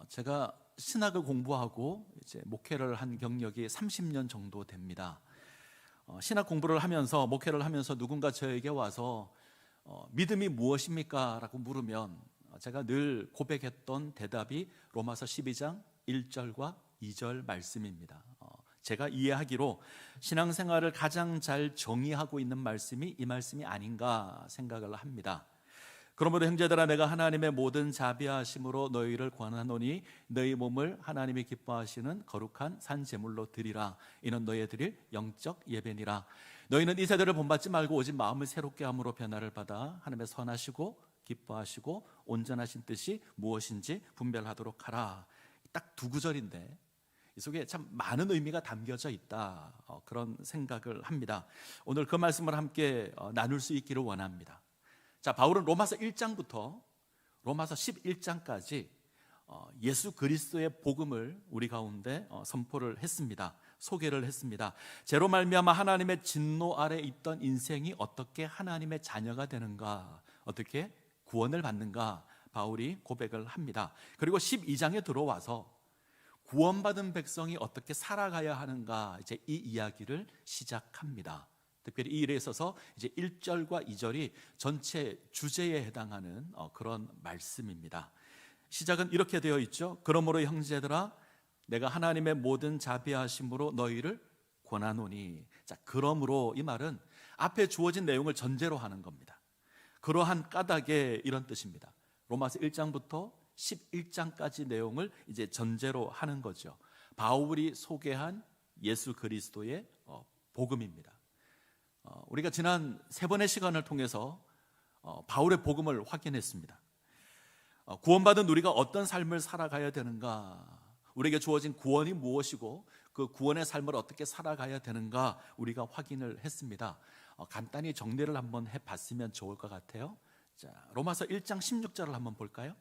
제가 신학을 공부하고 이제 목회를 한 경력이 30년 정도 됩니다. 신학 공부를 하면서 목회를 하면서 누군가 저에게 와서 믿음이 무엇입니까? 라고 물으면 제가 늘 고백했던 대답이 로마서 12장 1절과 2절 말씀입니다. 제가 이해하기로 신앙생활을 가장 잘 정의하고 있는 말씀이 이 말씀이 아닌가 생각을 합니다. 그러므로 형제들아, 내가 하나님의 모든 자비하심으로 너희를 권하노니 너희 몸을 하나님이 기뻐하시는 거룩한 산 제물로 드리라. 이는 너희에 드릴 영적 예배니라. 너희는 이 세대를 본받지 말고 오직 마음을 새롭게 함으로 변화를 받아 하나님의 선하시고 기뻐하시고 온전하신 뜻이 무엇인지 분별하도록 하라. 딱 두 구절인데 이 속에 참 많은 의미가 담겨져 있다, 그런 생각을 합니다. 오늘 그 말씀을 함께 나눌 수 있기를 원합니다. 자, 바울은 로마서 1장부터 로마서 11장까지 예수 그리스도의 복음을 우리 가운데 선포를 했습니다. 소개를 했습니다. 죄로 말미암아 하나님의 진노 아래 있던 인생이 어떻게 하나님의 자녀가 되는가, 어떻게 구원을 받는가 바울이 고백을 합니다. 그리고 12장에 들어와서 구원받은 백성이 어떻게 살아가야 하는가, 이제 이 이야기를 시작합니다. 특별히 이 일에 있어서 이제 1절과 2절이 전체 주제에 해당하는 그런 말씀입니다. 시작은 이렇게 되어 있죠. 그러므로 형제들아, 내가 하나님의 모든 자비하심으로 너희를 권하노니. 자, 그러므로 이 말은 앞에 주어진 내용을 전제로 하는 겁니다. 그러한 까닭에 이런 뜻입니다. 로마서 1장부터 11장까지 내용을 이제 전제로 하는 거죠. 바울이 소개한 예수 그리스도의 복음입니다. 우리가 지난 세 번의 시간을 통해서 바울의 복음을 확인했습니다. 구원받은 우리가 어떤 삶을 살아가야 되는가, 우리에게 주어진 구원이 무엇이고 그 구원의 삶을 어떻게 살아가야 되는가 우리가 확인을 했습니다. 간단히 정리를 한번 해봤으면 좋을 것 같아요. 자, 로마서 1장 16절을 한번 볼까요?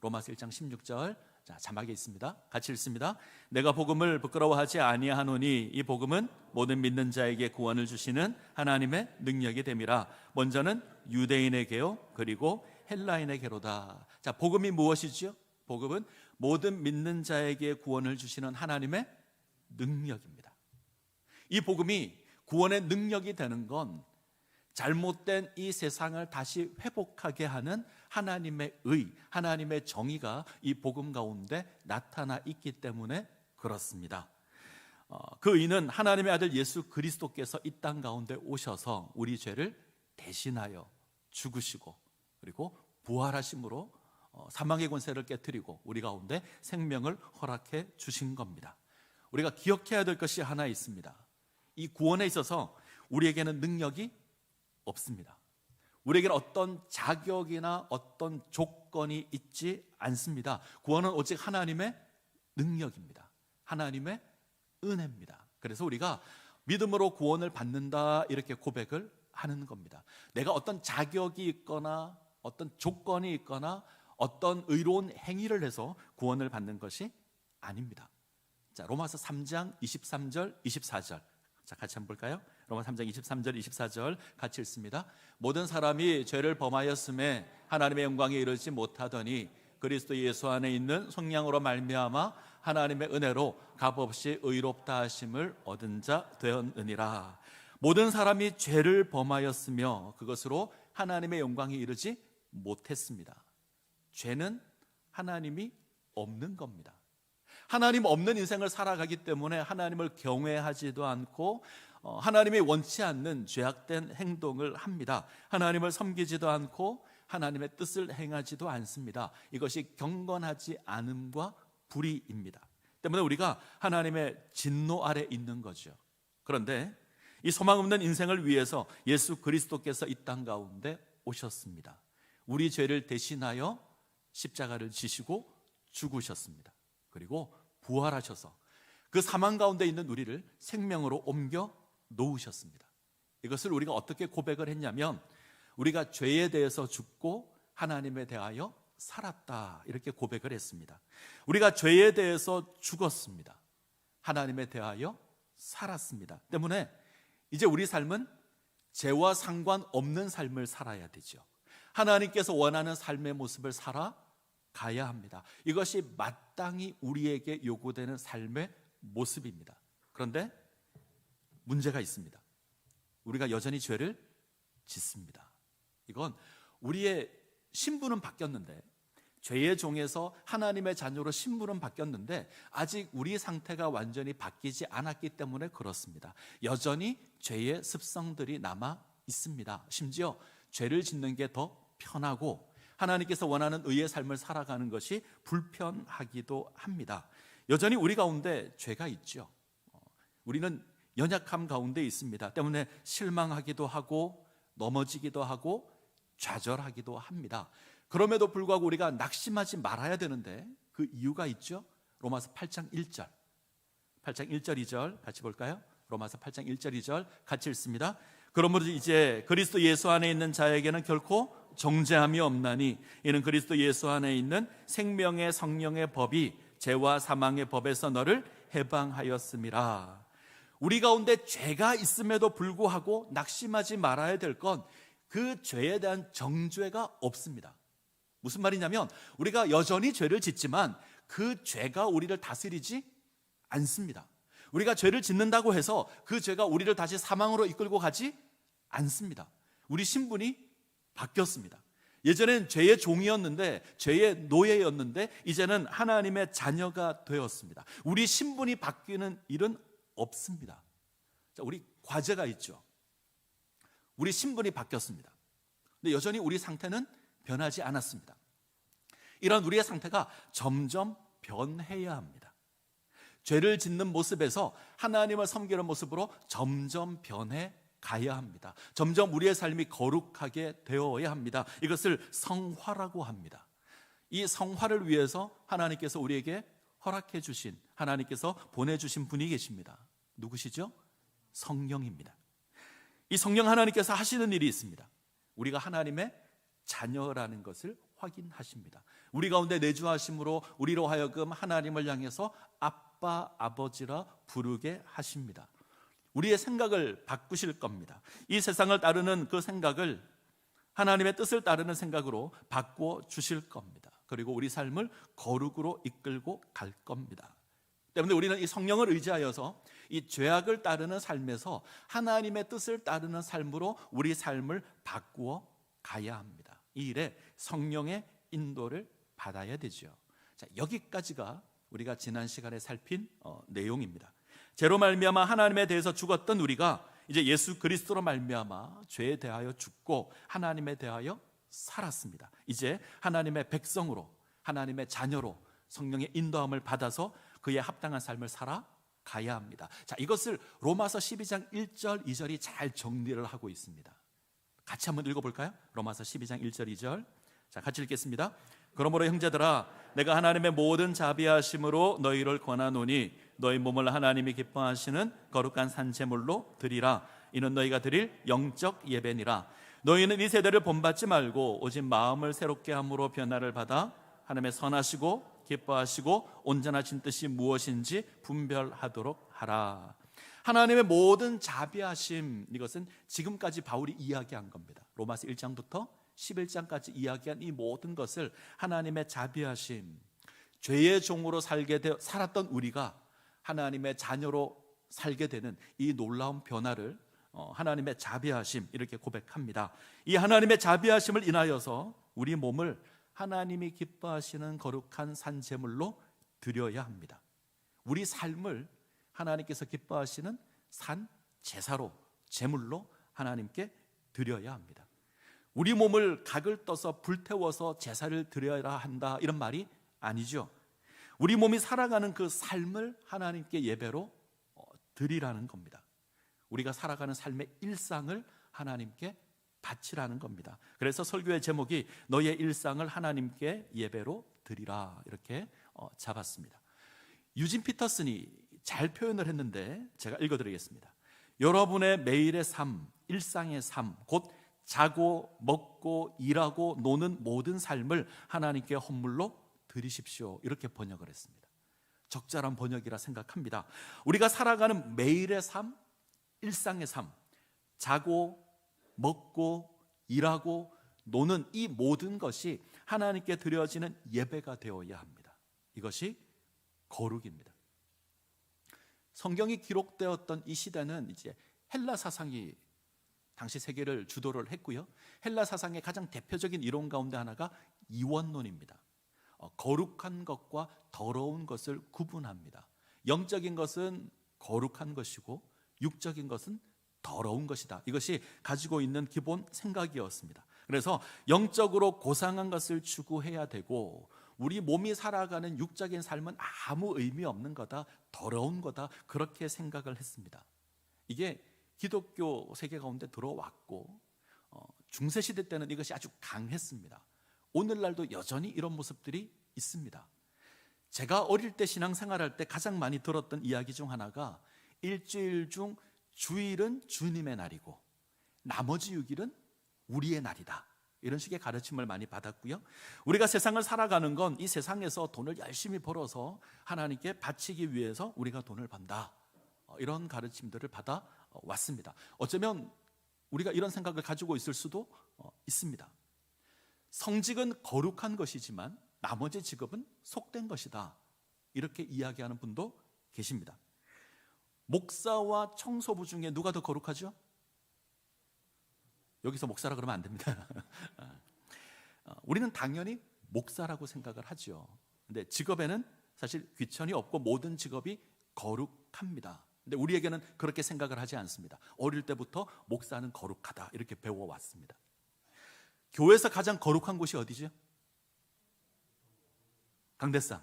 로마서 1장 16절, 자, 자막에 있습니다. 같이 읽습니다. 내가 복음을 부끄러워하지 아니하노니 이 복음은 모든 믿는 자에게 구원을 주시는 하나님의 능력이 됨이라. 먼저는 유대인에게요 그리고 헬라인에게로다. 자, 복음이 무엇이죠? 복음은 모든 믿는 자에게 구원을 주시는 하나님의 능력입니다. 이 복음이 구원의 능력이 되는 건 잘못된 이 세상을 다시 회복하게 하는 하나님의 의, 하나님의 정의가 이 복음 가운데 나타나 있기 때문에 그렇습니다. 그 의는 하나님의 아들 예수 그리스도께서 이 땅 가운데 오셔서 우리 죄를 대신하여 죽으시고 그리고 부활하심으로 사망의 권세를 깨뜨리고 우리 가운데 생명을 허락해 주신 겁니다. 우리가 기억해야 될 것이 하나 있습니다. 이 구원에 있어서 우리에게는 능력이 없습니다. 우리에게는 어떤 자격이나 어떤 조건이 있지 않습니다. 구원은 오직 하나님의 능력입니다. 하나님의 은혜입니다. 그래서 우리가 믿음으로 구원을 받는다, 이렇게 고백을 하는 겁니다. 내가 어떤 자격이 있거나 어떤 조건이 있거나 어떤 의로운 행위를 해서 구원을 받는 것이 아닙니다. 자, 로마서 3장 23절 24절, 자, 같이 한번 볼까요? 로마서 3장 23절 24절 같이 읽습니다. 모든 사람이 죄를 범하였음에 하나님의 영광에 이르지 못하더니 그리스도 예수 안에 있는 성령으로 말미암아 하나님의 은혜로 값없이 의롭다 하심을 얻은 자 되었느니라. 모든 사람이 죄를 범하였으며 그것으로 하나님의 영광에 이르지 못했습니다. 죄는 하나님이 없는 겁니다. 하나님 없는 인생을 살아가기 때문에 하나님을 경외하지도 않고 하나님이 원치 않는 죄악된 행동을 합니다. 하나님을 섬기지도 않고 하나님의 뜻을 행하지도 않습니다. 이것이 경건하지 않음과 불의입니다. 때문에 우리가 하나님의 진노 아래 있는 거죠. 그런데 이 소망 없는 인생을 위해서 예수 그리스도께서 이 땅 가운데 오셨습니다. 우리 죄를 대신하여 십자가를 지시고 죽으셨습니다. 그리고 부활하셔서 그 사망 가운데 있는 우리를 생명으로 옮겨 놓으셨습니다. 이것을 우리가 어떻게 고백을 했냐면 우리가 죄에 대해서 죽고 하나님에 대하여 살았다, 이렇게 고백을 했습니다. 우리가 죄에 대해서 죽었습니다. 하나님에 대하여 살았습니다. 때문에 이제 우리 삶은 죄와 상관없는 삶을 살아야 되죠. 하나님께서 원하는 삶의 모습을 살아 가야 합니다. 이것이 마땅히 우리에게 요구되는 삶의 모습입니다. 그런데 문제가 있습니다. 우리가 여전히 죄를 짓습니다. 이건 우리의 신분은 바뀌었는데, 죄의 종에서 하나님의 자녀로 신분은 바뀌었는데 아직 우리 상태가 완전히 바뀌지 않았기 때문에 그렇습니다. 여전히 죄의 습성들이 남아 있습니다. 심지어 죄를 짓는 게 더 편하고 하나님께서 원하는 의의 삶을 살아가는 것이 불편하기도 합니다. 여전히 우리 가운데 죄가 있죠. 우리는 연약함 가운데 있습니다. 때문에 실망하기도 하고 넘어지기도 하고 좌절하기도 합니다. 그럼에도 불구하고 우리가 낙심하지 말아야 되는데 그 이유가 있죠. 로마서 8장 1절 8장 1절 2절 같이 볼까요? 로마서 8장 1절 2절 같이 읽습니다. 그러므로 이제 그리스도 예수 안에 있는 자에게는 결코 정죄함이 없나니 이는 그리스도 예수 안에 있는 생명의 성령의 법이 죄와 사망의 법에서 너를 해방하였음이라. 우리 가운데 죄가 있음에도 불구하고 낙심하지 말아야 될 건 그 죄에 대한 정죄가 없습니다. 무슨 말이냐면 우리가 여전히 죄를 짓지만 그 죄가 우리를 다스리지 않습니다. 우리가 죄를 짓는다고 해서 그 죄가 우리를 다시 사망으로 이끌고 가지 않습니다. 우리 신분이 바뀌었습니다. 예전엔 죄의 종이었는데, 죄의 노예였는데 이제는 하나님의 자녀가 되었습니다. 우리 신분이 바뀌는 일은 없습니다. 자, 우리 과제가 있죠. 우리 신분이 바뀌었습니다. 근데 여전히 우리 상태는 변하지 않았습니다. 이런 우리의 상태가 점점 변해야 합니다. 죄를 짓는 모습에서 하나님을 섬기는 모습으로 점점 변해 가야 합니다. 점점 우리의 삶이 거룩하게 되어야 합니다. 이것을 성화라고 합니다. 이 성화를 위해서 하나님께서 우리에게 허락해 주신, 하나님께서 보내주신 분이 계십니다. 누구시죠? 성령입니다. 이 성령 하나님께서 하시는 일이 있습니다. 우리가 하나님의 자녀라는 것을 확인하십니다. 우리 가운데 내주하심으로 우리로 하여금 하나님을 향해서 아빠, 아버지라 부르게 하십니다. 우리의 생각을 바꾸실 겁니다. 이 세상을 따르는 그 생각을 하나님의 뜻을 따르는 생각으로 바꾸어 주실 겁니다. 그리고 우리 삶을 거룩으로 이끌고 갈 겁니다. 때문에 우리는 이 성령을 의지하여서 이 죄악을 따르는 삶에서 하나님의 뜻을 따르는 삶으로 우리 삶을 바꾸어 가야 합니다. 이 일에 성령의 인도를 받아야 되죠. 자, 여기까지가 우리가 지난 시간에 살핀 내용입니다. 죄로 말미암아 하나님에 대해서 죽었던 우리가 이제 예수 그리스도로 말미암아 죄에 대하여 죽고 하나님에 대하여 살았습니다. 이제 하나님의 백성으로, 하나님의 자녀로 성령의 인도함을 받아서 그에 합당한 삶을 살아가야 합니다. 자, 이것을 로마서 12장 1절 2절이 잘 정리를 하고 있습니다. 같이 한번 읽어볼까요? 로마서 12장 1절 2절. 자, 같이 읽겠습니다. 그러므로 형제들아, 내가 하나님의 모든 자비하심으로 너희를 권하노니 너희 몸을 하나님이 기뻐하시는 거룩한 산제물로 드리라. 이는 너희가 드릴 영적 예배니라. 너희는 이 세대를 본받지 말고 오직 마음을 새롭게 함으로 변화를 받아 하나님의 선하시고 기뻐하시고 온전하신 뜻이 무엇인지 분별하도록 하라. 하나님의 모든 자비하심, 이것은 지금까지 바울이 이야기한 겁니다. 로마서 1장부터 11장까지 이야기한 이 모든 것을 하나님의 자비하심, 죄의 종으로 살았던 우리가 하나님의 자녀로 살게 되는 이 놀라운 변화를 하나님의 자비하심, 이렇게 고백합니다. 이 하나님의 자비하심을 인하여서 우리 몸을 하나님이 기뻐하시는 거룩한 산제물로 드려야 합니다. 우리 삶을 하나님께서 기뻐하시는 산 제사로, 제물로 하나님께 드려야 합니다. 우리 몸을 각을 떠서 불태워서 제사를 드려야 한다, 이런 말이 아니죠. 우리 몸이 살아가는 그 삶을 하나님께 예배로 드리라는 겁니다. 우리가 살아가는 삶의 일상을 하나님께 바치라는 겁니다. 그래서 설교의 제목이 너의 일상을 하나님께 예배로 드리라, 이렇게 잡았습니다. 유진 피터슨이 잘 표현을 했는데 제가 읽어드리겠습니다. 여러분의 매일의 삶, 일상의 삶, 곧 자고 먹고 일하고 노는 모든 삶을 하나님께 헌물로 드리십시오, 이렇게 번역을 했습니다. 적절한 번역이라 생각합니다. 우리가 살아가는 매일의 삶, 일상의 삶, 자고 먹고 일하고 노는 이 모든 것이 하나님께 드려지는 예배가 되어야 합니다. 이것이 거룩입니다. 성경이 기록되었던 이 시대는 이제 헬라 사상이 당시 세계를 주도를 했고요. 헬라 사상의 가장 대표적인 이론 가운데 하나가 이원론입니다. 거룩한 것과 더러운 것을 구분합니다. 영적인 것은 거룩한 것이고 육적인 것은 더러운 것이다. 이것이 가지고 있는 기본 생각이었습니다. 그래서 영적으로 고상한 것을 추구해야 되고 우리 몸이 살아가는 육적인 삶은 아무 의미 없는 거다, 더러운 거다, 그렇게 생각을 했습니다. 이게 기독교 세계 가운데 들어왔고 중세시대 때는 이것이 아주 강했습니다. 오늘날도 여전히 이런 모습들이 있습니다. 제가 어릴 때 신앙생활할 때 가장 많이 들었던 이야기 중 하나가 일주일 중 주일은 주님의 날이고 나머지 6일은 우리의 날이다, 이런 식의 가르침을 많이 받았고요. 우리가 세상을 살아가는 건 이 세상에서 돈을 열심히 벌어서 하나님께 바치기 위해서 우리가 돈을 번다, 이런 가르침들을 받아 왔습니다. 어쩌면 우리가 이런 생각을 가지고 있을 수도 있습니다. 성직은 거룩한 것이지만 나머지 직업은 속된 것이다, 이렇게 이야기하는 분도 계십니다. 목사와 청소부 중에 누가 더 거룩하죠? 여기서 목사라 그러면 안 됩니다. 우리는 당연히 목사라고 생각을 하죠. 근데 직업에는 사실 귀천이 없고 모든 직업이 거룩합니다. 근데 우리에게는 그렇게 생각을 하지 않습니다. 어릴 때부터 목사는 거룩하다, 이렇게 배워왔습니다. 교회에서 가장 거룩한 곳이 어디죠? 강대상.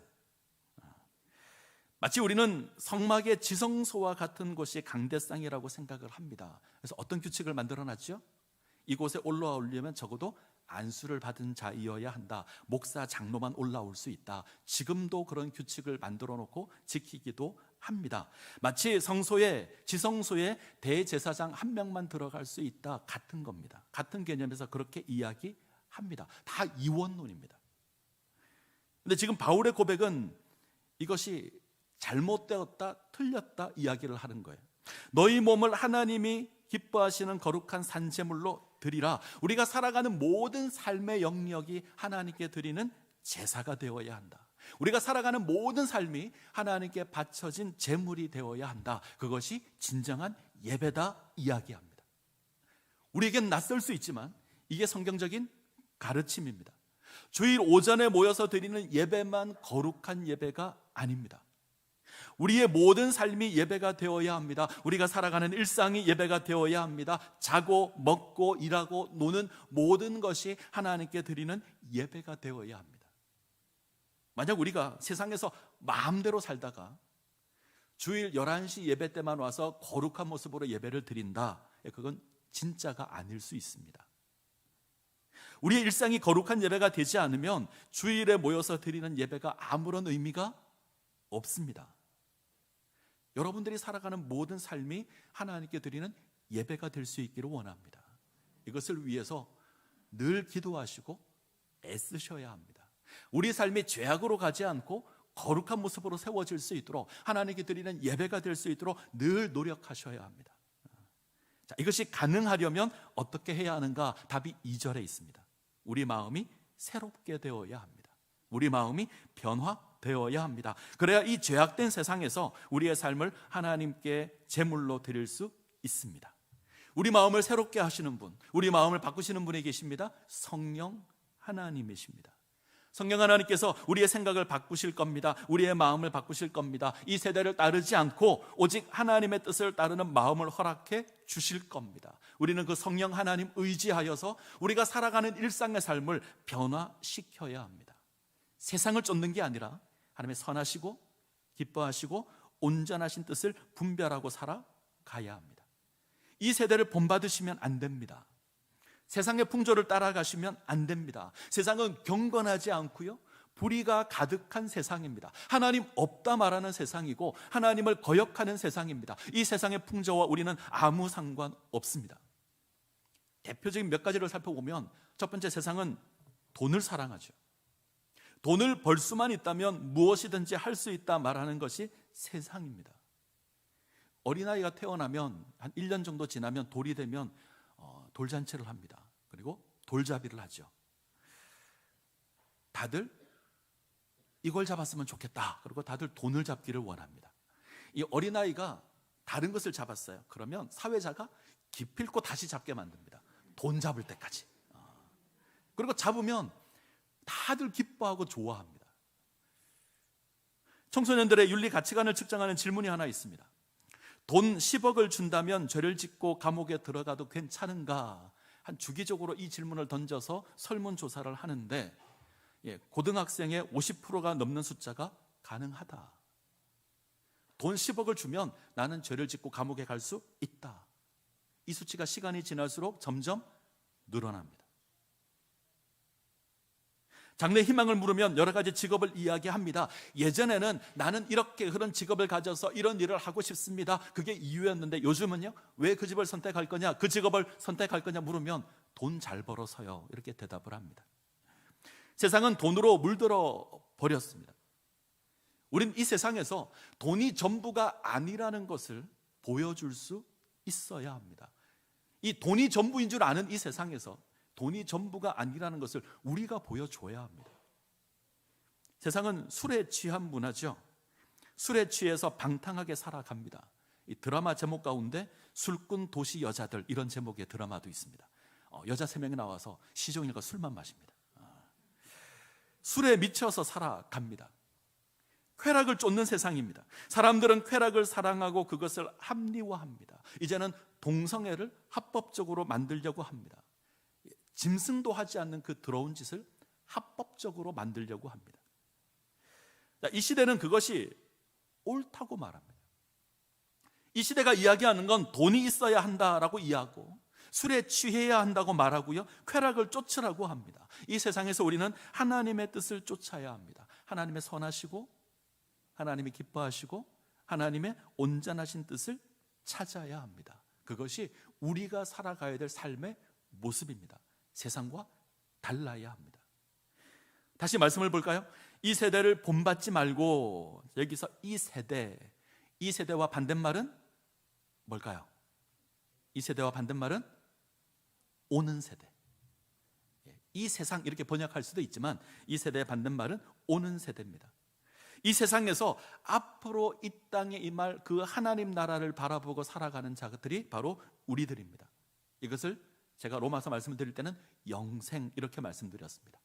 마치 우리는 성막의 지성소와 같은 곳이 강대상이라고 생각을 합니다. 그래서 어떤 규칙을 만들어놨죠? 이곳에 올라오려면 적어도 안수를 받은 자이어야 한다, 목사 장로만 올라올 수 있다. 지금도 그런 규칙을 만들어 놓고 지키기도 합니다. 마치 성소에, 지성소에 대제사장 한 명만 들어갈 수 있다 같은 겁니다. 같은 개념에서 그렇게 이야기합니다. 다 이원론입니다. 근데 지금 바울의 고백은 이것이 잘못되었다, 틀렸다 이야기를 하는 거예요. 너희 몸을 하나님이 기뻐하시는 거룩한 산제물로 드리라. 우리가 살아가는 모든 삶의 영역이 하나님께 드리는 제사가 되어야 한다. 우리가 살아가는 모든 삶이 하나님께 바쳐진 제물이 되어야 한다. 그것이 진정한 예배다 이야기합니다. 우리에겐 낯설 수 있지만 이게 성경적인 가르침입니다. 주일 오전에 모여서 드리는 예배만 거룩한 예배가 아닙니다. 우리의 모든 삶이 예배가 되어야 합니다. 우리가 살아가는 일상이 예배가 되어야 합니다. 자고 먹고 일하고 노는 모든 것이 하나님께 드리는 예배가 되어야 합니다. 만약 우리가 세상에서 마음대로 살다가 주일 11시 예배 때만 와서 거룩한 모습으로 예배를 드린다, 그건 진짜가 아닐 수 있습니다. 우리의 일상이 거룩한 예배가 되지 않으면 주일에 모여서 드리는 예배가 아무런 의미가 없습니다. 여러분들이 살아가는 모든 삶이 하나님께 드리는 예배가 될 수 있기를 원합니다. 이것을 위해서 늘 기도하시고 애쓰셔야 합니다. 우리 삶이 죄악으로 가지 않고 거룩한 모습으로 세워질 수 있도록, 하나님께 드리는 예배가 될 수 있도록 늘 노력하셔야 합니다. 자, 이것이 가능하려면 어떻게 해야 하는가? 답이 2절에 있습니다. 우리 마음이 새롭게 되어야 합니다. 우리 마음이 변화되어야 합니다. 그래야 이 죄악된 세상에서 우리의 삶을 하나님께 제물로 드릴 수 있습니다. 우리 마음을 새롭게 하시는 분, 우리 마음을 바꾸시는 분이 계십니다. 성령 하나님이십니다. 성령 하나님께서 우리의 생각을 바꾸실 겁니다. 우리의 마음을 바꾸실 겁니다. 이 세대를 따르지 않고 오직 하나님의 뜻을 따르는 마음을 허락해 주실 겁니다. 우리는 그 성령 하나님 의지하여서 우리가 살아가는 일상의 삶을 변화시켜야 합니다. 세상을 쫓는 게 아니라 하나님의 선하시고 기뻐하시고 온전하신 뜻을 분별하고 살아가야 합니다. 이 세대를 본받으시면 안 됩니다. 세상의 풍조를 따라가시면 안 됩니다. 세상은 경건하지 않고요, 불의가 가득한 세상입니다. 하나님 없다 말하는 세상이고 하나님을 거역하는 세상입니다. 이 세상의 풍조와 우리는 아무 상관없습니다. 대표적인 몇 가지를 살펴보면, 첫 번째, 세상은 돈을 사랑하죠. 돈을 벌 수만 있다면 무엇이든지 할 수 있다 말하는 것이 세상입니다. 어린아이가 태어나면 한 1년 정도 지나면 돌이 되면 돌잔치를 합니다. 그리고 돌잡이를 하죠. 다들 이걸 잡았으면 좋겠다. 그리고 다들 돈을 잡기를 원합니다. 이 어린아이가 다른 것을 잡았어요. 그러면 사회자가 기필코 다시 잡게 만듭니다. 돈 잡을 때까지. 그리고 잡으면 다들 기뻐하고 좋아합니다. 청소년들의 윤리 가치관을 측정하는 질문이 하나 있습니다. 돈 10억을 준다면 죄를 짓고 감옥에 들어가도 괜찮은가? 한 주기적으로 이 질문을 던져서 설문조사를 하는데 고등학생의 50%가 넘는 숫자가 가능하다. 돈 10억을 주면 나는 죄를 짓고 감옥에 갈 수 있다. 이 수치가 시간이 지날수록 점점 늘어납니다. 장래 희망을 물으면 여러 가지 직업을 이야기합니다. 예전에는 나는 이렇게 그런 직업을 가져서 이런 일을 하고 싶습니다. 그게 이유였는데 요즘은요, 왜 그 집을 선택할 거냐, 그 직업을 선택할 거냐 물으면 돈 잘 벌어서요, 이렇게 대답을 합니다. 세상은 돈으로 물들어 버렸습니다. 우린 이 세상에서 돈이 전부가 아니라는 것을 보여줄 수 있어야 합니다. 이 돈이 전부인 줄 아는 이 세상에서 돈이 전부가 아니라는 것을 우리가 보여줘야 합니다. 세상은 술에 취한 문화죠. 술에 취해서 방탕하게 살아갑니다. 이 드라마 제목 가운데 술꾼 도시 여자들, 이런 제목의 드라마도 있습니다. 여자 3명이 나와서 시종일관 술만 마십니다. 술에 미쳐서 살아갑니다. 쾌락을 쫓는 세상입니다. 사람들은 쾌락을 사랑하고 그것을 합리화합니다. 이제는 동성애를 합법적으로 만들려고 합니다. 짐승도 하지 않는 그 더러운 짓을 합법적으로 만들려고 합니다. 이 시대는 그것이 옳다고 말합니다. 이 시대가 이야기하는 건 돈이 있어야 한다라고 이야기하고 술에 취해야 한다고 말하고요, 쾌락을 쫓으라고 합니다. 이 세상에서 우리는 하나님의 뜻을 쫓아야 합니다. 하나님의 선하시고 하나님이 기뻐하시고 하나님의 온전하신 뜻을 찾아야 합니다. 그것이 우리가 살아가야 될 삶의 모습입니다. 세상과 달라야 합니다. 다시 말씀을 볼까요? 이 세대를 본받지 말고, 여기서 이 세대와 반대말은 뭘까요? 이 세대와 반대말은 오는 세대. 이 세상 이렇게 번역할 수도 있지만 이 세대의 반대말은 오는 세대입니다. 이 세상에서 앞으로 이 땅에 임할 그 하나님 나라를 바라보고 살아가는 자들이 바로 우리들입니다. 이것을 제가 로마서 말씀을 드릴 때는 영생 이렇게 말씀드렸습니다.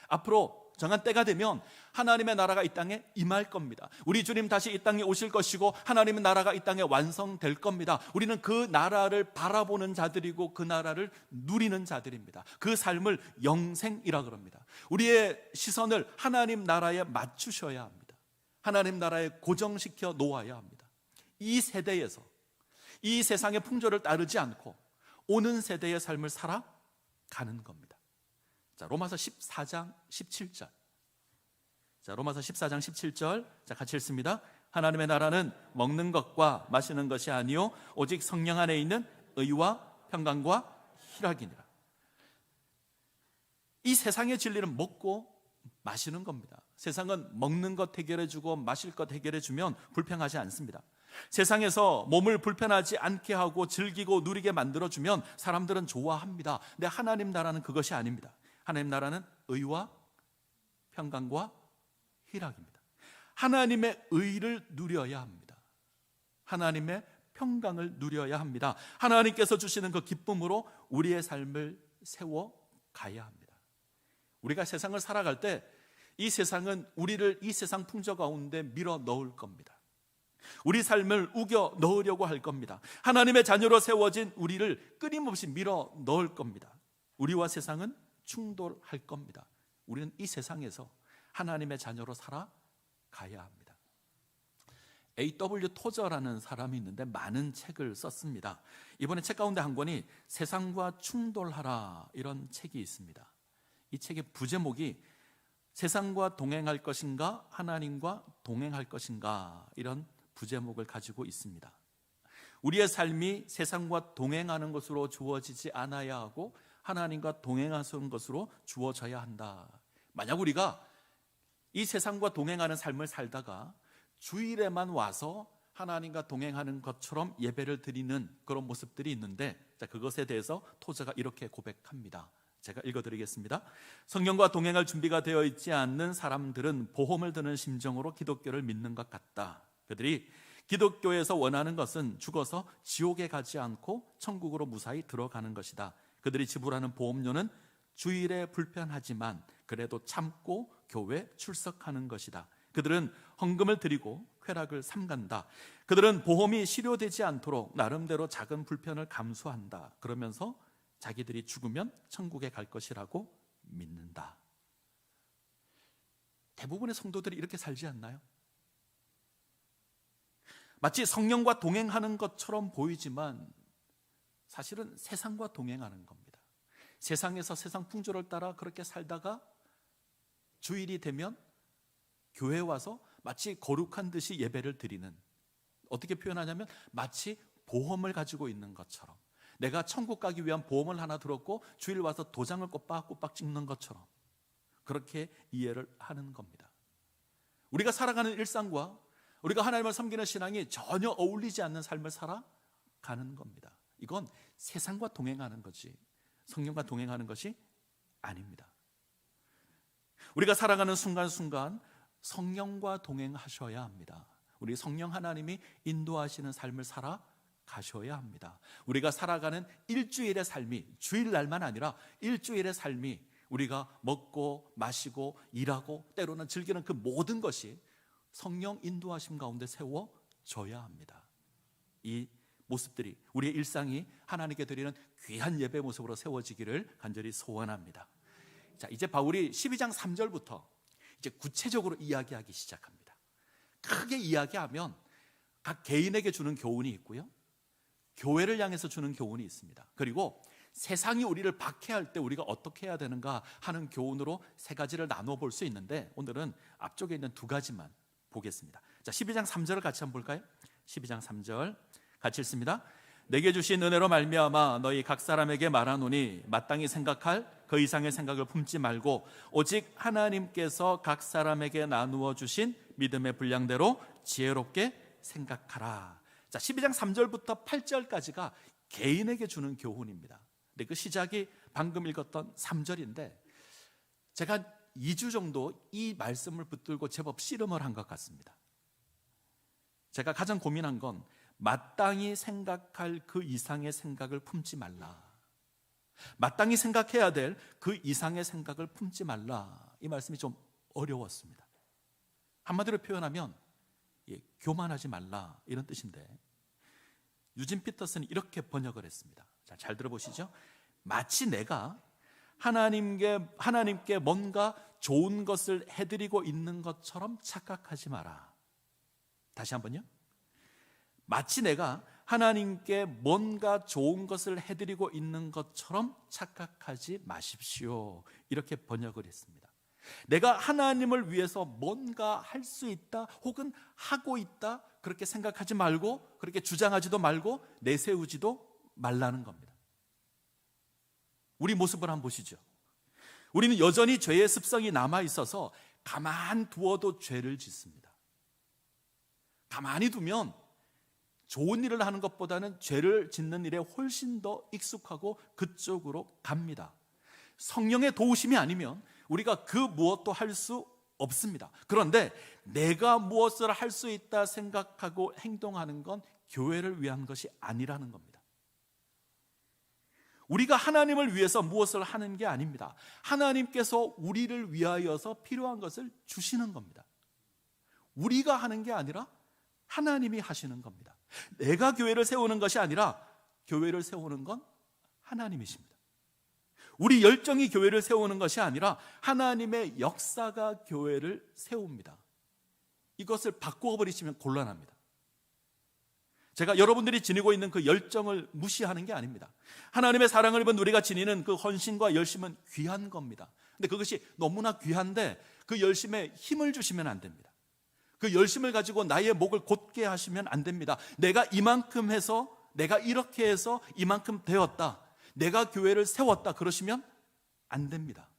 앞으로 정한 때가 되면 하나님의 나라가 이 땅에 임할 겁니다. 우리 주님 다시 이 땅에 오실 것이고 하나님의 나라가 이 땅에 완성될 겁니다. 우리는 그 나라를 바라보는 자들이고 그 나라를 누리는 자들입니다. 그 삶을 영생이라 그럽니다. 우리의 시선을 하나님 나라에 맞추셔야 합니다. 하나님 나라에 고정시켜 놓아야 합니다. 이 세대에서 이 세상의 풍조를 따르지 않고 오는 세대의 삶을 살아가는 겁니다. 자, 로마서 14장 17절. 자, 로마서 14장 17절. 자, 같이 읽습니다. 하나님의 나라는 먹는 것과 마시는 것이 아니요 오직 성령 안에 있는 의와 평강과 희락이니라. 이 세상의 진리는 먹고 마시는 겁니다. 세상은 먹는 것 해결해 주고 마실 것 해결해 주면 불평하지 않습니다. 세상에서 몸을 불편하지 않게 하고 즐기고 누리게 만들어주면 사람들은 좋아합니다. 근데 하나님 나라는 그것이 아닙니다. 하나님 나라는 의와 평강과 희락입니다. 하나님의 의를 누려야 합니다. 하나님의 평강을 누려야 합니다. 하나님께서 주시는 그 기쁨으로 우리의 삶을 세워가야 합니다. 우리가 세상을 살아갈 때 이 세상은 우리를 이 세상 풍조 가운데 밀어 넣을 겁니다. 우리 삶을 우겨 넣으려고 할 겁니다. 하나님의 자녀로 세워진 우리를 끊임없이 밀어 넣을 겁니다. 우리와 세상은 충돌할 겁니다. 우리는 이 세상에서 하나님의 자녀로 살아가야 합니다. A.W. 토저라는 사람이 있는데 많은 책을 썼습니다. 이번에 책 가운데 한 권이 세상과 충돌하라, 이런 책이 있습니다. 이 책의 부제목이 세상과 동행할 것인가 하나님과 동행할 것인가, 이런 부제목을 가지고 있습니다. 우리의 삶이 세상과 동행하는 것으로 주어지지 않아야 하고 하나님과 동행하는 것으로 주어져야 한다. 만약 우리가 이 세상과 동행하는 삶을 살다가 주일에만 와서 하나님과 동행하는 것처럼 예배를 드리는 그런 모습들이 있는데, 자, 그것에 대해서 토저가 이렇게 고백합니다. 제가 읽어드리겠습니다. 성령과 동행할 준비가 되어 있지 않는 사람들은 보험을 드는 심정으로 기독교를 믿는 것 같다. 그들이 기독교에서 원하는 것은 죽어서 지옥에 가지 않고 천국으로 무사히 들어가는 것이다. 그들이 지불하는 보험료는 주일에 불편하지만 그래도 참고 교회 출석하는 것이다. 그들은 헌금을 드리고 쾌락을 삼간다. 그들은 보험이 실효되지 않도록 나름대로 작은 불편을 감수한다. 그러면서 자기들이 죽으면 천국에 갈 것이라고 믿는다. 대부분의 성도들이 이렇게 살지 않나요? 마치 성령과 동행하는 것처럼 보이지만 사실은 세상과 동행하는 겁니다. 세상에서 세상 풍조를 따라 그렇게 살다가 주일이 되면 교회에 와서 마치 거룩한 듯이 예배를 드리는, 어떻게 표현하냐면 마치 보험을 가지고 있는 것처럼, 내가 천국 가기 위한 보험을 하나 들었고 주일 와서 도장을 꼬박꼬박 찍는 것처럼 그렇게 이해를 하는 겁니다. 우리가 살아가는 일상과 우리가 하나님을 섬기는 신앙이 전혀 어울리지 않는 삶을 살아가는 겁니다. 이건 세상과 동행하는 거지 성령과 동행하는 것이 아닙니다. 우리가 살아가는 순간순간 성령과 동행하셔야 합니다. 우리 성령 하나님이 인도하시는 삶을 살아가셔야 합니다. 우리가 살아가는 일주일의 삶이, 주일날만 아니라 일주일의 삶이 우리가 먹고 마시고 일하고 때로는 즐기는 그 모든 것이 성령 인도하심 가운데 세워져야 합니다. 이 모습들이, 우리의 일상이 하나님께 드리는 귀한 예배 모습으로 세워지기를 간절히 소원합니다. 자, 이제 바울이 12장 3절부터 이제 구체적으로 이야기하기 시작합니다. 크게 이야기하면 각 개인에게 주는 교훈이 있고요, 교회를 향해서 주는 교훈이 있습니다. 그리고 세상이 우리를 박해할 때 우리가 어떻게 해야 되는가 하는 교훈으로 세 가지를 나눠 볼 수 있는데, 오늘은 앞쪽에 있는 두 가지만 보겠습니다. 자, 12장 3절을 같이 한번 볼까요? 12장 3절 같이 읽습니다. 내게 주신 은혜로 말미암아 너희 각 사람에게 말하노니 마땅히 생각할 그 이상의 생각을 품지 말고 오직 하나님께서 각 사람에게 나누어 주신 믿음의 분량대로 지혜롭게 생각하라. 자, 12장 3절부터 8절까지가 개인에게 주는 교훈입니다. 근데 그 시작이 방금 읽었던 3절인데 제가 2주 정도 이 말씀을 붙들고 제법 씨름을 한 것 같습니다. 제가 가장 고민한 건 마땅히 생각할 그 이상의 생각을 품지 말라, 마땅히 생각해야 될 그 이상의 생각을 품지 말라, 이 말씀이 좀 어려웠습니다. 한마디로 표현하면 교만하지 말라, 이런 뜻인데 유진 피터슨이 이렇게 번역을 했습니다. 자, 잘 들어보시죠. 마치 내가 하나님께 뭔가 좋은 것을 해드리고 있는 것처럼 착각하지 마라. 다시 한번요. 마치 내가 하나님께 뭔가 좋은 것을 해드리고 있는 것처럼 착각하지 마십시오. 이렇게 번역을 했습니다. 내가 하나님을 위해서 뭔가 할 수 있다 혹은 하고 있다 그렇게 생각하지 말고, 그렇게 주장하지도 말고 내세우지도 말라는 겁니다. 우리 모습을 한번 보시죠. 우리는 여전히 죄의 습성이 남아있어서 가만 두어도 죄를 짓습니다. 가만히 두면 좋은 일을 하는 것보다는 죄를 짓는 일에 훨씬 더 익숙하고 그쪽으로 갑니다. 성령의 도우심이 아니면 우리가 그 무엇도 할 수 없습니다. 그런데 내가 무엇을 할 수 있다 생각하고 행동하는 건 교회를 위한 것이 아니라는 겁니다. 우리가 하나님을 위해서 무엇을 하는 게 아닙니다. 하나님께서 우리를 위하여서 필요한 것을 주시는 겁니다. 우리가 하는 게 아니라 하나님이 하시는 겁니다. 내가 교회를 세우는 것이 아니라 교회를 세우는 건 하나님이십니다. 우리 열정이 교회를 세우는 것이 아니라 하나님의 역사가 교회를 세웁니다. 이것을 바꾸어 버리시면 곤란합니다. 제가 여러분들이 지니고 있는 그 열정을 무시하는 게 아닙니다. 하나님의 사랑을 입은 우리가 지니는 그 헌신과 열심은 귀한 겁니다. 근데 그것이 너무나 귀한데 그 열심에 힘을 주시면 안 됩니다. 그 열심을 가지고 나의 목을 곧게 하시면 안 됩니다. 내가 이만큼 해서, 내가 이렇게 해서 이만큼 되었다, 내가 교회를 세웠다 그러시면 안 됩니다.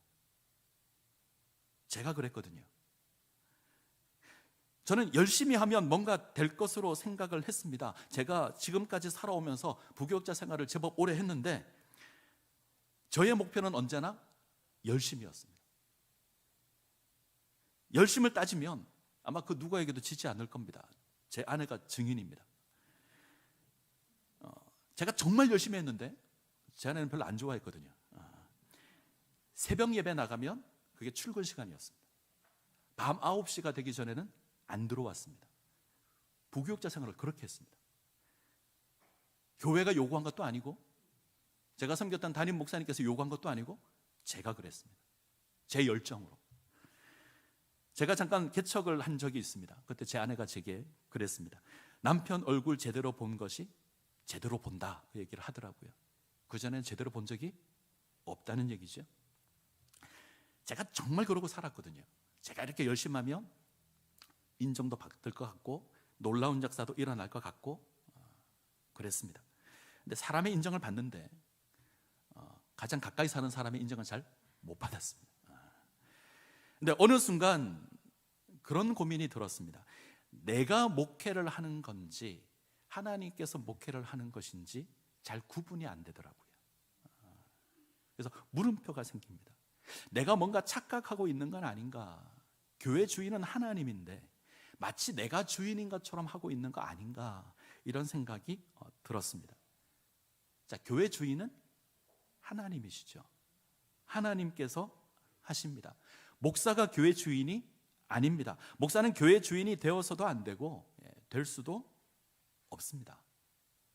제가 그랬거든요. 저는 열심히 하면 뭔가 될 것으로 생각을 했습니다. 제가 지금까지 살아오면서 부교육자 생활을 제법 오래 했는데 저의 목표는 언제나 열심이었습니다. 열심을 따지면 아마 그 누구에게도 지지 않을 겁니다. 제 아내가 증인입니다. 제가 정말 열심히 했는데 제 아내는 별로 안 좋아했거든요. 새벽 예배 나가면 그게 출근 시간이었습니다. 밤 9시가 되기 전에는 안 들어왔습니다. 부교육자 생활을 그렇게 했습니다. 교회가 요구한 것도 아니고 제가 섬겼던 담임 목사님께서 요구한 것도 아니고 제가 그랬습니다. 제 열정으로. 제가 잠깐 개척을 한 적이 있습니다. 그때 제 아내가 제게 그랬습니다. 남편 얼굴 제대로 본 것이 제대로 본다, 그 얘기를 하더라고요. 그전에는 제대로 본 적이 없다는 얘기죠. 제가 정말 그러고 살았거든요. 제가 이렇게 열심히 하면 인정도 받을 것 같고 놀라운 역사도 일어날 것 같고 그랬습니다. 근데 사람의 인정을 받는데 가장 가까이 사는 사람의 인정은 잘 못 받았습니다. 근데 어느 순간 그런 고민이 들었습니다. 내가 목회를 하는 건지 하나님께서 목회를 하는 것인지 잘 구분이 안 되더라고요. 그래서 물음표가 생깁니다. 내가 뭔가 착각하고 있는 건 아닌가? 교회 주인은 하나님인데 마치 내가 주인인 것처럼 하고 있는 거 아닌가? 이런 생각이 들었습니다. 자, 교회 주인은 하나님이시죠. 하나님께서 하십니다. 목사가 교회 주인이 아닙니다. 목사는 교회 주인이 되어서도 안 되고 될 수도 없습니다.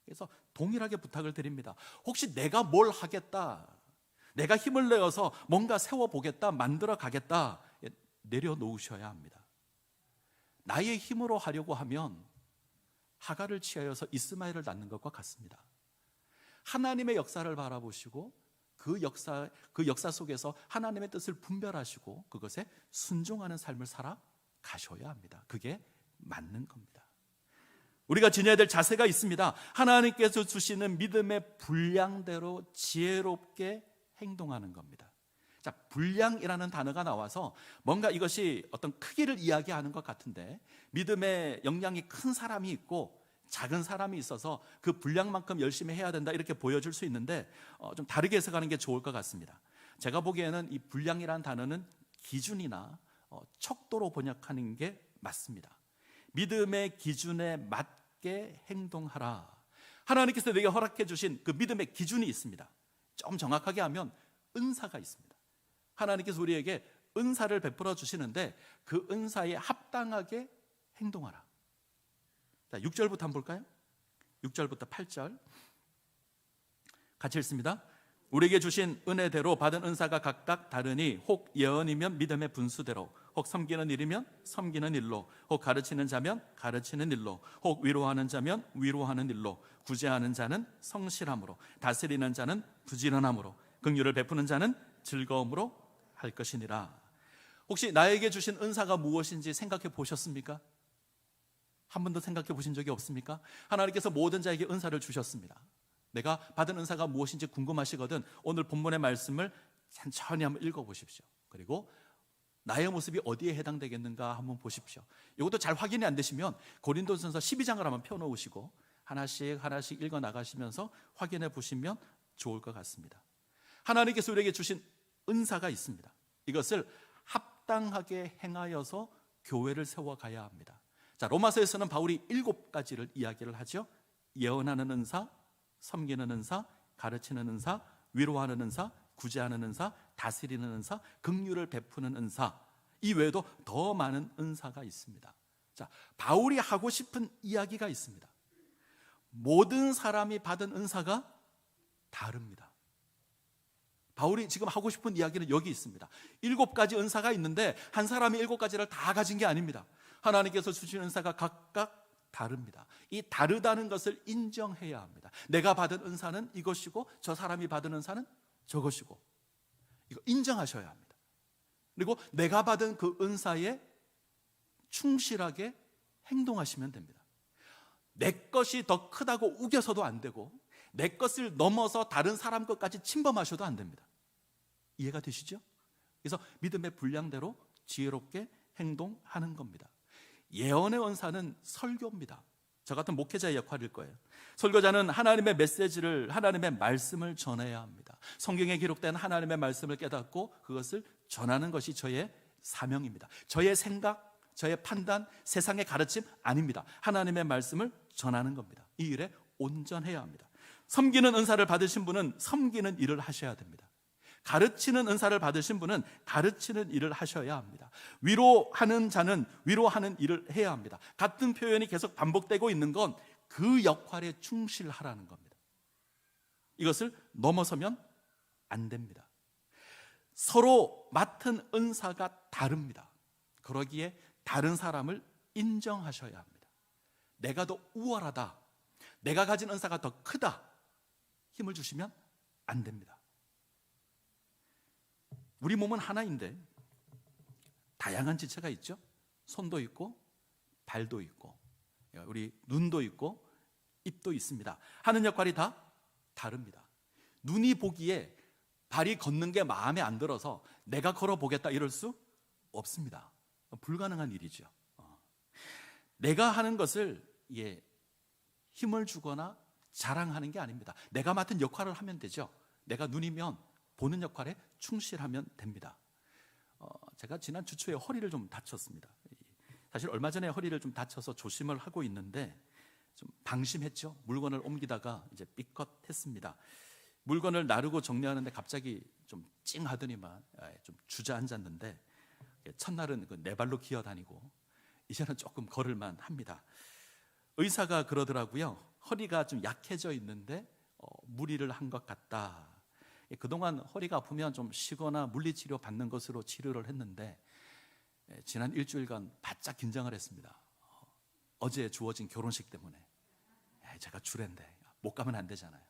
그래서 동일하게 부탁을 드립니다. 혹시 내가 뭘 하겠다, 내가 힘을 내어서 뭔가 세워보겠다, 만들어 가겠다, 내려놓으셔야 합니다. 나의 힘으로 하려고 하면 하갈을 취하여서 이스마엘을 낳는 것과 같습니다. 하나님의 역사를 바라보시고 그 역사 속에서 하나님의 뜻을 분별하시고 그것에 순종하는 삶을 살아가셔야 합니다. 그게 맞는 겁니다. 우리가 지녀야 될 자세가 있습니다. 하나님께서 주시는 믿음의 분량대로 지혜롭게 행동하는 겁니다. 자, 분량이라는 단어가 나와서 뭔가 이것이 어떤 크기를 이야기하는 것 같은데, 믿음의 역량이 큰 사람이 있고 작은 사람이 있어서 그 분량만큼 열심히 해야 된다, 이렇게 보여줄 수 있는데 좀 다르게 해석하는 게 좋을 것 같습니다. 제가 보기에는 이 분량이라는 단어는 기준이나 척도로 번역하는 게 맞습니다. 믿음의 기준에 맞게 행동하라. 하나님께서 내게 허락해 주신 그 믿음의 기준이 있습니다. 좀 정확하게 하면 은사가 있습니다. 하나님께서 우리에게 은사를 베풀어 주시는데 그 은사에 합당하게 행동하라. 자, 6절부터 한번 볼까요? 6절부터 8절 같이 읽습니다. 우리에게 주신 은혜대로 받은 은사가 각각 다르니 혹 예언이면 믿음의 분수대로, 혹 섬기는 일이면 섬기는 일로, 혹 가르치는 자면 가르치는 일로, 혹 위로하는 자면 위로하는 일로, 구제하는 자는 성실함으로, 다스리는 자는 부지런함으로, 긍휼을 베푸는 자는 즐거움으로 할 것이니라. 혹시 나에게 주신 은사가 무엇인지 생각해 보셨습니까? 한 번도 생각해 보신 적이 없습니까? 하나님께서 모든 자에게 은사를 주셨습니다. 내가 받은 은사가 무엇인지 궁금하시거든 오늘 본문의 말씀을 천천히 한번 읽어보십시오. 그리고 나의 모습이 어디에 해당되겠는가 한번 보십시오. 이것도 잘 확인이 안 되시면 고린도전서 12장을 한번 펴놓으시고 하나씩 읽어 나가시면서 확인해 보시면 좋을 것 같습니다. 하나님께서 우리에게 주신 은사가 있습니다. 이것을 합당하게 행하여서 교회를 세워가야 합니다. 자, 로마서에서는 바울이 7가지를 이야기를 하죠. 예언하는 은사, 섬기는 은사, 가르치는 은사, 위로하는 은사, 구제하는 은사, 다스리는 은사, 긍휼을 베푸는 은사. 이 외에도 더 많은 은사가 있습니다. 자, 바울이 하고 싶은 이야기가 있습니다. 모든 사람이 받은 은사가 다릅니다. 바울이 지금 하고 싶은 이야기는 여기 있습니다. 7가지 은사가 있는데 한 사람이 7가지를 다 가진 게 아닙니다. 하나님께서 주신 은사가 각각 다릅니다. 이 다르다는 것을 인정해야 합니다. 내가 받은 은사는 이것이고 저 사람이 받은 은사는 저것이고, 이거 인정하셔야 합니다. 그리고 내가 받은 그 은사에 충실하게 행동하시면 됩니다. 내 것이 더 크다고 우겨서도 안 되고 내 것을 넘어서 다른 사람 것까지 침범하셔도 안 됩니다. 이해가 되시죠? 그래서 믿음의 분량대로 지혜롭게 행동하는 겁니다. 예언의 은사는 설교입니다. 저 같은 목회자의 역할일 거예요. 설교자는 하나님의 메시지를, 하나님의 말씀을 전해야 합니다. 성경에 기록된 하나님의 말씀을 깨닫고 그것을 전하는 것이 저의 사명입니다. 저의 생각, 저의 판단, 세상의 가르침 아닙니다. 하나님의 말씀을 전하는 겁니다. 이 일에 온전해야 합니다. 섬기는 은사를 받으신 분은 섬기는 일을 하셔야 됩니다. 가르치는 은사를 받으신 분은 가르치는 일을 하셔야 합니다. 위로하는 자는 위로하는 일을 해야 합니다. 같은 표현이 계속 반복되고 있는 건 그 역할에 충실하라는 겁니다. 이것을 넘어서면 안 됩니다. 서로 맡은 은사가 다릅니다. 그러기에 다른 사람을 인정하셔야 합니다. 내가 더 우월하다, 내가 가진 은사가 더 크다, 힘을 주시면 안 됩니다. 우리 몸은 하나인데 다양한 지체가 있죠. 손도 있고 발도 있고 우리 눈도 있고 입도 있습니다. 하는 역할이 다 다릅니다. 눈이 보기에 발이 걷는 게 마음에 안 들어서 내가 걸어보겠다 이럴 수 없습니다. 불가능한 일이죠. 내가 하는 것을 힘을 주거나 자랑하는 게 아닙니다. 내가 맡은 역할을 하면 되죠. 내가 눈이면 보는 역할에 충실하면 됩니다. 제가 지난 주 초에 허리를 좀 다쳤습니다. 사실 얼마 전에 허리를 좀 다쳐서 조심을 하고 있는데 좀 방심했죠. 물건을 옮기다가 이제 삐끗했습니다. 물건을 나르고 정리하는데 갑자기 좀 찡하더니만 좀 주저앉았는데 첫날은 네 발로 기어다니고 이제는 조금 걸을만 합니다. 의사가 그러더라고요. 허리가 좀 약해져 있는데 무리를 한 것 같다. 그동안 허리가 아프면 좀 쉬거나 물리치료 받는 것으로 치료를 했는데 지난 일주일간 바짝 긴장을 했습니다. 어제 주어진 결혼식 때문에 제가 주례인데 못 가면 안 되잖아요.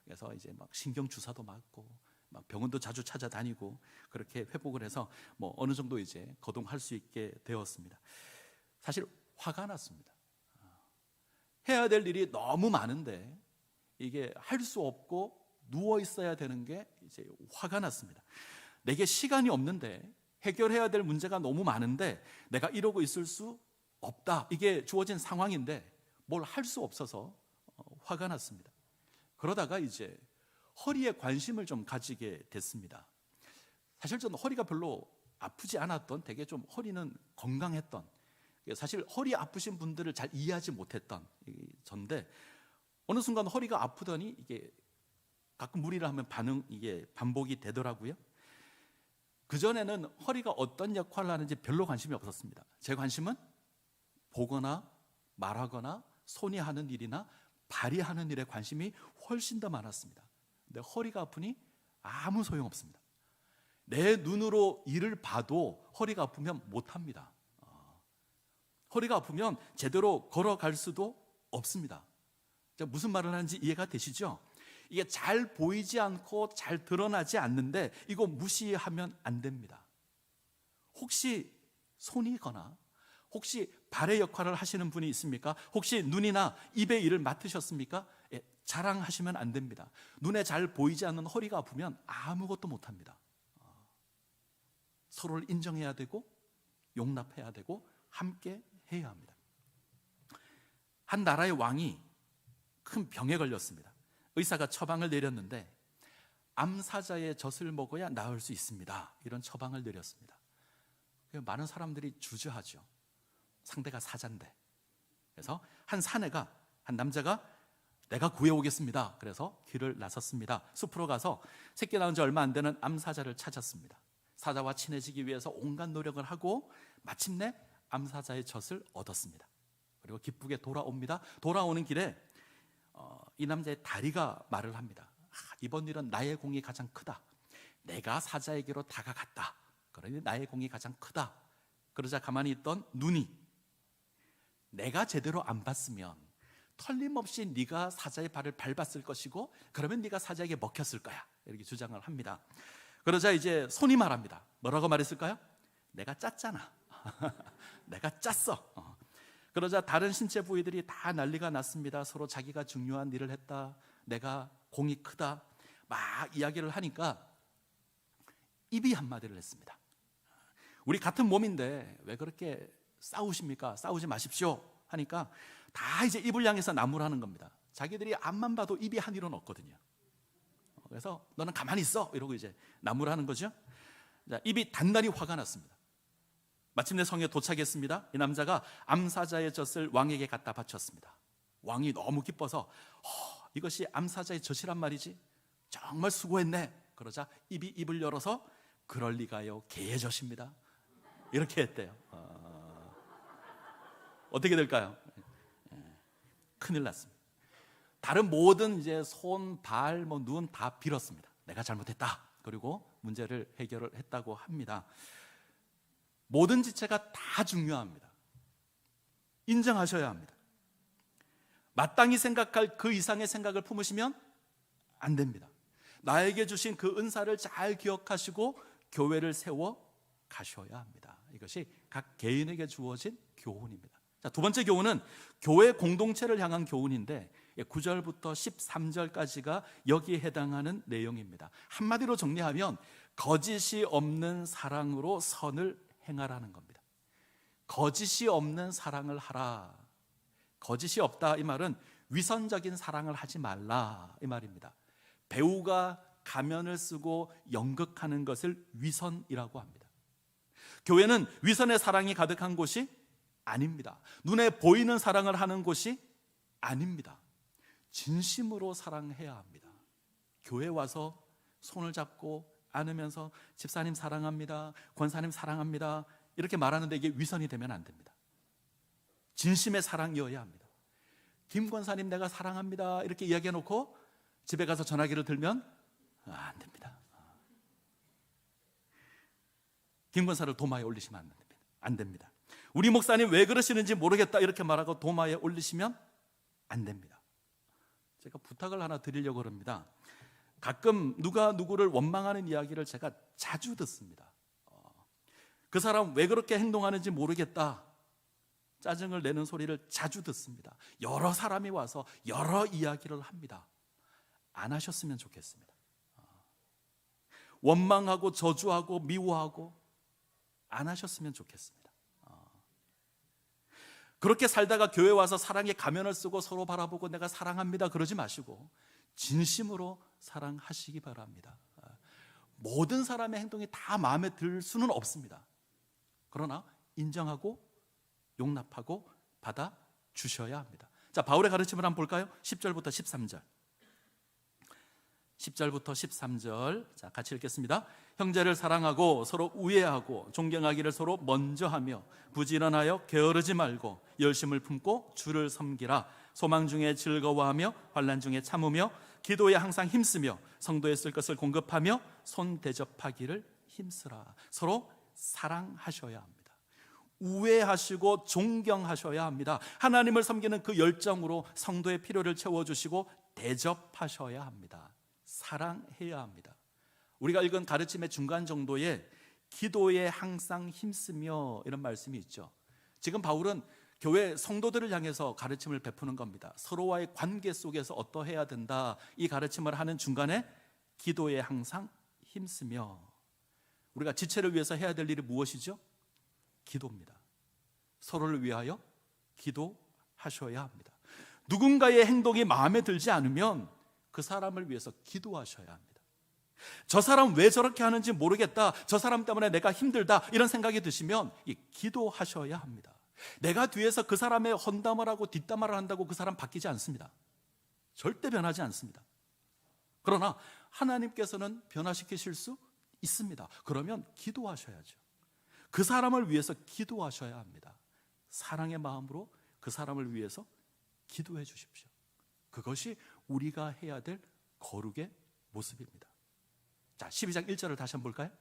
그래서 이제 막 신경 주사도 맞고 막 병원도 자주 찾아다니고 그렇게 회복을 해서 어느 정도 이제 거동할 수 있게 되었습니다. 사실 화가 났습니다. 해야 될 일이 너무 많은데 이게 할 수 없고 누워 있어야 되는 게 이제 화가 났습니다. 내게 시간이 없는데 해결해야 될 문제가 너무 많은데 내가 이러고 있을 수 없다. 이게 주어진 상황인데 뭘 할 수 없어서 화가 났습니다. 그러다가 이제 허리에 관심을 좀 가지게 됐습니다. 사실 저는 허리가 별로 아프지 않았던, 되게 좀 허리는 건강했던, 사실 허리 아프신 분들을 잘 이해하지 못했던 전데 어느 순간 허리가 아프더니 이게 가끔 무리를 하면 이게 반복이 되더라고요. 그전에는 허리가 어떤 역할을 하는지 별로 관심이 없었습니다. 제 관심은 보거나 말하거나 손이 하는 일이나 발이 하는 일에 관심이 훨씬 더 많았습니다. 근데 허리가 아프니 아무 소용없습니다. 내 눈으로 일을 봐도 허리가 아프면 못합니다. 허리가 아프면 제대로 걸어갈 수도 없습니다. 무슨 말을 하는지 이해가 되시죠? 이게 잘 보이지 않고 잘 드러나지 않는데 이거 무시하면 안 됩니다. 혹시 손이거나 혹시 발의 역할을 하시는 분이 있습니까? 혹시 눈이나 입의 일을 맡으셨습니까? 자랑하시면 안 됩니다. 눈에 잘 보이지 않는 허리가 아프면 아무것도 못합니다. 서로를 인정해야 되고 용납해야 되고 함께 해야 합니다. 한 나라의 왕이 큰 병에 걸렸습니다. 의사가 처방을 내렸는데 암사자의 젖을 먹어야 나을 수 있습니다. 이런 처방을 내렸습니다. 많은 사람들이 주저하죠. 상대가 사자인데. 그래서 한 사내가, 한 남자가 내가 구해오겠습니다. 그래서 길을 나섰습니다. 숲으로 가서 새끼 낳은 지 얼마 안 되는 암사자를 찾았습니다. 사자와 친해지기 위해서 온갖 노력을 하고 마침내 암사자의 젖을 얻었습니다. 그리고 기쁘게 돌아옵니다. 돌아오는 길에 이 남자의 다리가 말을 합니다. 이번 일은 나의 공이 가장 크다. 내가 사자에게로 다가갔다. 그러니 나의 공이 가장 크다. 그러자 가만히 있던 눈이 내가 제대로 안 봤으면 틀림없이 네가 사자의 발을 밟았을 것이고 그러면 네가 사자에게 먹혔을 거야. 이렇게 주장을 합니다. 그러자 이제 손이 말합니다. 뭐라고 말했을까요? 내가 짰잖아. 내가 짰어. 그러자 다른 신체 부위들이 다 난리가 났습니다. 서로 자기가 중요한 일을 했다. 내가 공이 크다. 막 이야기를 하니까 입이 한마디를 했습니다. 우리 같은 몸인데 왜 그렇게 싸우십니까? 싸우지 마십시오. 하니까 다 이제 입을 향해서 나무라는 겁니다. 자기들이 앞만 봐도 입이 한 일은 없거든요. 그래서 너는 가만히 있어 이러고 이제 나무라는 거죠. 자, 입이 단단히 화가 났습니다. 마침내 성에 도착했습니다. 이 남자가 암사자의 젖을 왕에게 갖다 바쳤습니다. 왕이 너무 기뻐서 이것이 암사자의 젖이란 말이지, 정말 수고했네. 그러자 입을 열어서 그럴 리가요, 개의 젖입니다. 이렇게 했대요. 어떻게 될까요? 큰일 났습니다. 다른 모든 이제 손, 발, 눈 다 빌었습니다. 내가 잘못했다. 그리고 문제를 해결을 했다고 합니다. 모든 지체가 다 중요합니다. 인정하셔야 합니다. 마땅히 생각할 그 이상의 생각을 품으시면 안 됩니다. 나에게 주신 그 은사를 잘 기억하시고 교회를 세워 가셔야 합니다. 이것이 각 개인에게 주어진 교훈입니다. 자, 두 번째 교훈은 교회 공동체를 향한 교훈인데 9절부터 13절까지가 여기에 해당하는 내용입니다. 한마디로 정리하면 거짓이 없는 사랑으로 선을 행하라는 겁니다. 거짓이 없는 사랑을 하라. 거짓이 없다 이 말은 위선적인 사랑을 하지 말라 이 말입니다. 배우가 가면을 쓰고 연극하는 것을 위선이라고 합니다. 교회는 위선의 사랑이 가득한 곳이 아닙니다. 눈에 보이는 사랑을 하는 곳이 아닙니다. 진심으로 사랑해야 합니다. 교회 와서 손을 잡고 안으면서 집사님 사랑합니다, 권사님 사랑합니다 이렇게 말하는데 이게 위선이 되면 안 됩니다. 진심의 사랑이어야 합니다. 김 권사님 내가 사랑합니다 이렇게 이야기해놓고 집에 가서 전화기를 들면 안 됩니다. 김 권사를 도마에 올리시면 안 됩니다. 우리 목사님 왜 그러시는지 모르겠다 이렇게 말하고 도마에 올리시면 안 됩니다. 제가 부탁을 하나 드리려고 합니다. 가끔 누가 누구를 원망하는 이야기를 제가 자주 듣습니다. 그 사람 왜 그렇게 행동하는지 모르겠다 짜증을 내는 소리를 자주 듣습니다. 여러 사람이 와서 여러 이야기를 합니다. 안 하셨으면 좋겠습니다. 원망하고 저주하고 미워하고 안 하셨으면 좋겠습니다. 그렇게 살다가 교회 와서 사랑의 가면을 쓰고 서로 바라보고 내가 사랑합니다 그러지 마시고 진심으로 사랑하시기 바랍니다. 모든 사람의 행동이 다 마음에 들 수는 없습니다. 그러나 인정하고 용납하고 받아주셔야 합니다. 자, 바울의 가르침을 한번 볼까요? 10절부터 13절 10절부터 13절 자, 같이 읽겠습니다. 형제를 사랑하고 서로 우애하고 존경하기를 서로 먼저 하며 부지런하여 게으르지 말고 열심을 품고 주를 섬기라. 소망 중에 즐거워하며 환난 중에 참으며 기도에 항상 힘쓰며 성도에 쓸 것을 공급하며 손 대접하기를 힘쓰라. 서로 사랑하셔야 합니다. 우애하시고 존경하셔야 합니다. 하나님을 섬기는 그 열정으로 성도의 필요를 채워주시고 대접하셔야 합니다. 사랑해야 합니다. 우리가 읽은 가르침의 중간 정도에 기도에 항상 힘쓰며 이런 말씀이 있죠. 지금 바울은 교회 성도들을 향해서 가르침을 베푸는 겁니다. 서로와의 관계 속에서 어떠해야 된다 이 가르침을 하는 중간에 기도에 항상 힘쓰며 우리가 지체를 위해서 해야 될 일이 무엇이죠? 기도입니다. 서로를 위하여 기도하셔야 합니다. 누군가의 행동이 마음에 들지 않으면 그 사람을 위해서 기도하셔야 합니다. 저 사람 왜 저렇게 하는지 모르겠다, 저 사람 때문에 내가 힘들다 이런 생각이 드시면 기도하셔야 합니다. 내가 뒤에서 그 사람의 헌담을 하고 뒷담화를 한다고 그 사람 바뀌지 않습니다. 절대 변하지 않습니다. 그러나 하나님께서는 변화시키실 수 있습니다. 그러면 기도하셔야죠. 그 사람을 위해서 기도하셔야 합니다. 사랑의 마음으로 그 사람을 위해서 기도해 주십시오. 그것이 우리가 해야 될 거룩의 모습입니다. 자, 12장 1절을 다시 한번 볼까요?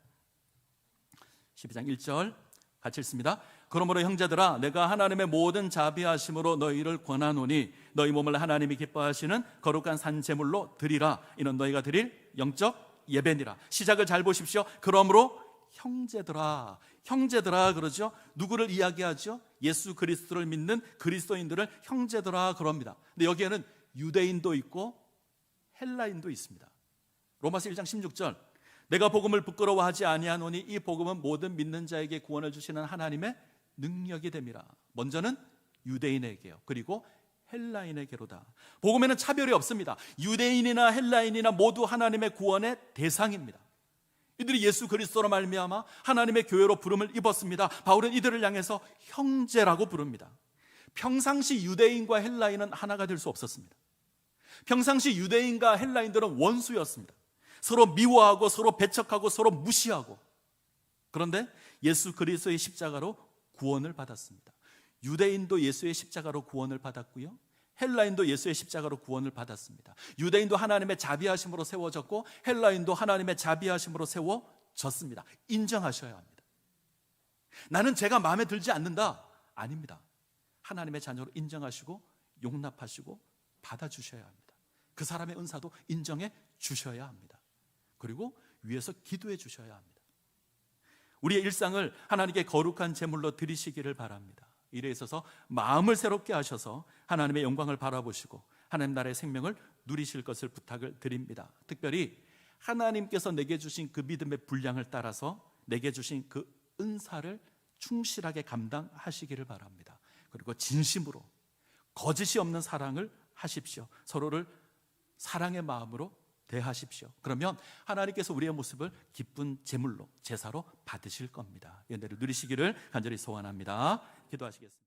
12장 1절 같이 읽습니다. 그러므로 형제들아 내가 하나님의 모든 자비하심으로 너희를 권하노니 너희 몸을 하나님이 기뻐하시는 거룩한 산제물로 드리라. 이는 너희가 드릴 영적 예배니라. 시작을 잘 보십시오. 그러므로 형제들아, 형제들아 그러죠. 누구를 이야기하죠? 예수 그리스도를 믿는 그리스도인들을 형제들아 그럽니다. 근데 여기에는 유대인도 있고 헬라인도 있습니다. 로마서 1장 16절 내가 복음을 부끄러워하지 아니하노니 이 복음은 모든 믿는 자에게 구원을 주시는 하나님의 능력이 됨이라. 먼저는 유대인에게요. 그리고 헬라인에게로다. 복음에는 차별이 없습니다. 유대인이나 헬라인이나 모두 하나님의 구원의 대상입니다. 이들이 예수 그리스도로 말미암아 하나님의 교회로 부름을 입었습니다. 바울은 이들을 향해서 형제라고 부릅니다. 평상시 유대인과 헬라인은 하나가 될 수 없었습니다. 평상시 유대인과 헬라인들은 원수였습니다. 서로 미워하고 서로 배척하고 서로 무시하고, 그런데 예수 그리스도의 십자가로 구원을 받았습니다. 유대인도 예수의 십자가로 구원을 받았고요, 헬라인도 예수의 십자가로 구원을 받았습니다. 유대인도 하나님의 자비하심으로 세워졌고 헬라인도 하나님의 자비하심으로 세워졌습니다. 인정하셔야 합니다. 나는 제가 마음에 들지 않는다, 아닙니다. 하나님의 자녀로 인정하시고 용납하시고 받아주셔야 합니다. 그 사람의 은사도 인정해 주셔야 합니다. 그리고 위에서 기도해 주셔야 합니다. 우리의 일상을 하나님께 거룩한 제물로 드리시기를 바랍니다. 일에 있어서 마음을 새롭게 하셔서 하나님의 영광을 바라보시고 하나님 나라의 생명을 누리실 것을 부탁을 드립니다. 특별히 하나님께서 내게 주신 그 믿음의 분량을 따라서 내게 주신 그 은사를 충실하게 감당하시기를 바랍니다. 그리고 진심으로 거짓이 없는 사랑을 하십시오. 서로를 사랑의 마음으로 대하십시오. 그러면 하나님께서 우리의 모습을 기쁜 제물로, 제사로 받으실 겁니다. 연대를 누리시기를 간절히 소원합니다. 기도하시겠습니다.